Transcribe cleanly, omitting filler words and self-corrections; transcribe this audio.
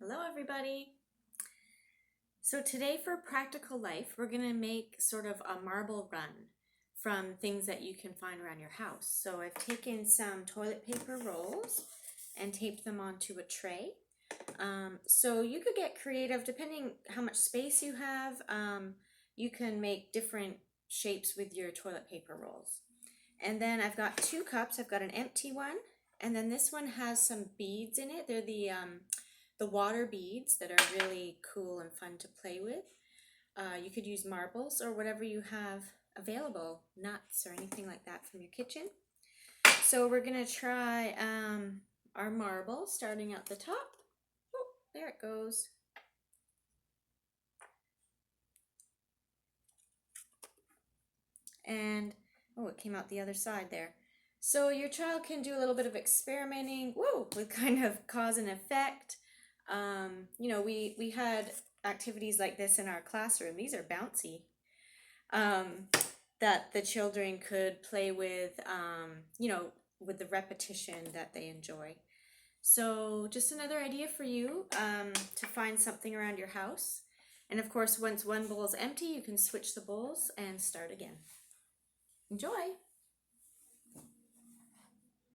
Hello everybody. So today for practical life, we're going to make sort of a marble run from things that you can find around your house. So I've taken some toilet paper rolls and taped them onto a tray. So you could get creative depending how much space you have. You can make different shapes with your toilet paper rolls. And then I've got 2 cups. I've got an empty one, and then this one has some beads in it. They're the water beads that are really cool and fun to play with. You could use marbles or whatever you have available, nuts or anything like that from your kitchen. So we're gonna try our marble starting at the top. Oh, there it goes. And oh, it came out the other side there. So your child can do a little bit of experimenting, whoa, with kind of cause and effect. We had activities like this in our classroom. These are bouncy, that the children could play with, with the repetition that they enjoy. So just another idea for you to find something around your house. And of course, once one bowl is empty, you can switch the bowls and start again. Enjoy!